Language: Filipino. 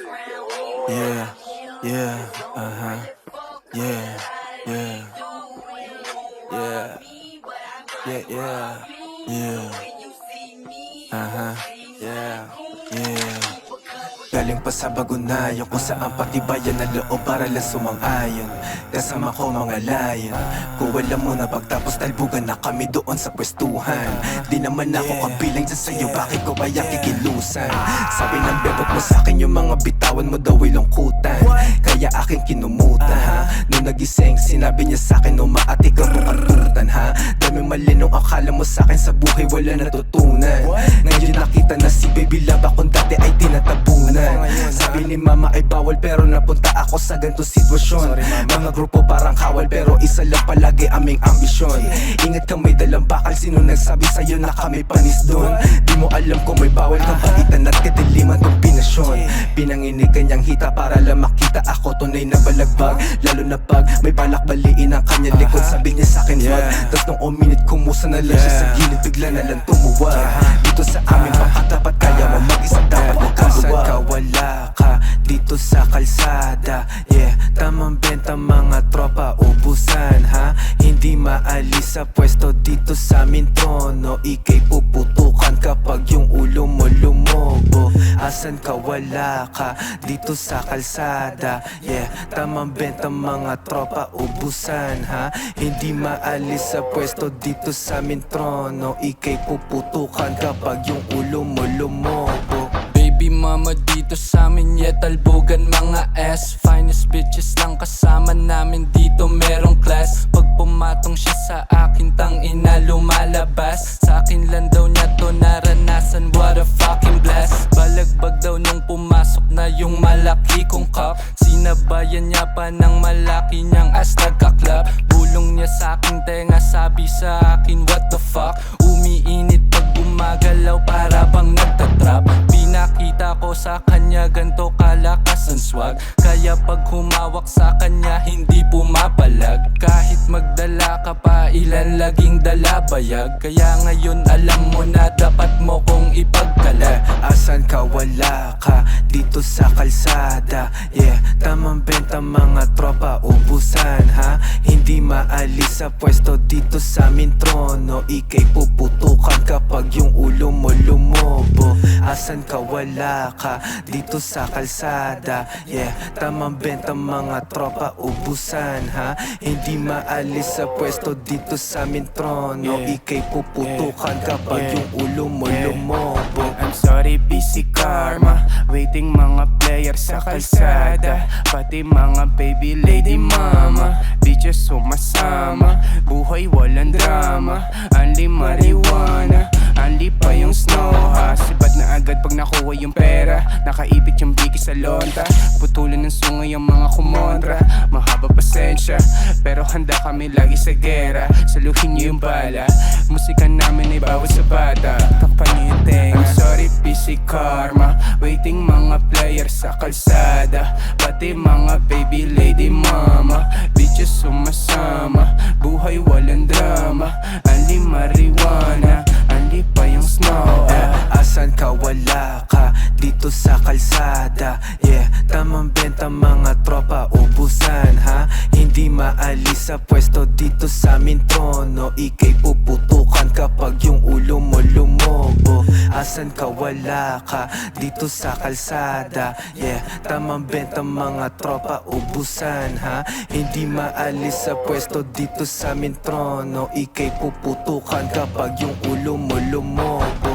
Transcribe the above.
Yeah, yeah, yeah, yeah, yeah, yeah, yeah, yeah, yeah. Galing pa sa Bagunayan kung saan patibayan ng loob para lang sumang-ayon. Kasama ko mga layon, kung alam mo na pagtapos talbugan na kami doon sa pwestuhan. Di naman ako kabilang dyan sa'yo, bakit ko kaya kikilusan? Sabi ng bebot mo sa'kin yung mga bitawan mo daw ay lungkutan, kaya akin kinumutan ha. Nung nagising sinabi niya sa'kin umaati ka kung katutan ha. Daming mali nung akala mo sa'kin sa buhay wala natutunan. Ngayon nakita na si baby love akong dati ay tinatabunan. Sabi ni mama ay bawal pero napunta ako sa ganito sitwasyon. Mga grupo parang kawal pero isa lang palagi aming ambisyon. Ingat kang may dalang bakal, sino nagsabi sa'yo na kami panis doon? Di mo alam kung may bawal kang baitan at kadiliman kombinasyon. Pinanginig kanyang hita para lang makita ako tunay na balagbag. Lalo na pag may balak baliin ang kanya likod, sabi niya sa'kin wag. Tas nung uminit kumusa na lang siya sa gilid, bigla na lang tumuwag. Dito sa amin baka dapat kaya mo mag-isa, dapat magkaluwag. Wala ka dito sa kalsada, yeah. Tamang benta mga tropa, ubusan ha. Hindi maalis sa pwesto dito sa amin trono. Ika'y puputukan kapag yung ulo mo lumobo. Asan ka? Wala ka dito sa kalsada, yeah. Tamang benta mga tropa, ubusan ha. Hindi maalis sa pwesto dito sa amin trono. Ika'y puputukan kapag yung ulo mo lumobo. Baby mama dito sa amin, yeah, talbogan mga S. Finest bitches lang kasama namin dito, merong class. Pag pumatong siya sa akin, tang ina lumalabas. Sa akin lang daw niya to naranasan, what a fucking blast. Balagbag daw nung pumasok na yung malaki kong cup. Sinabayan niya pa ng malaki niyang ass nagkaklap. Bulong niya sa aking tenga, sabi sa akin what the fuck. Umiinit pag gumagalaw para bang nagtatrap. Pinakita ko sa kanya ganto kalakas ang swag, kaya pag humawak sa kanya hindi pumapalag. Kahit magdala ka pa ilan laging dalabayag, kaya ngayon alam mo na dapat mo kong ipagkala. Asan ka? Wala ka dito sa kalsada, yeah. Tamang benta mga tropa, ubusan ha. Hindi maalis sa pwesto dito sa amin trono. Ika'y puputukan kapag yung ulo mo lumobo. Asan ka? Wala ka dito sa kalsada, yeah. Tamang benta mga tropa, ubusan ha. Hindi maalis sa pwesto dito sa amin trono. Ika'y puputukan kapag yung ulo mo lumobo. I'm sorry, busy karma. Waiting mga player sa kalsada, pati mga baby lady mama. Bitches sumasama, buhay walang drama. Only marijuana, only pa yung snow ha. Sibat na agad pag nakuha yung pera, nakaipit yung biki sa lonta. Putulan ng sungay ang mga kumontra. Mahaba pasensya, pero handa kami lagi sa gera. Saluhin niyo yung bala, musika namin ay bawat sa bata. Takpan niyo yung tenga. I'm sorry, busy karma. Waiting mga player sa kalsada, pati mga baby lady mama. Bitches sumasama, buhay walang drama. Only marijuana, only pa yung snow. Asan ka? Wala ka dito sa kalsada, yeah. Tamang benta mga tropa, ubusan ha. Hindi maalis sa pwesto dito sa amin trono. Ika'y puputukan kapag yung ulo mo lumobo. Asan ka? Wala ka dito sa kalsada, yeah. Tamang benta mga tropa, ubusan ha. Hindi maalis sa pwesto dito sa amin trono. Ika'y puputukan kapag yung ulo mo lumobo.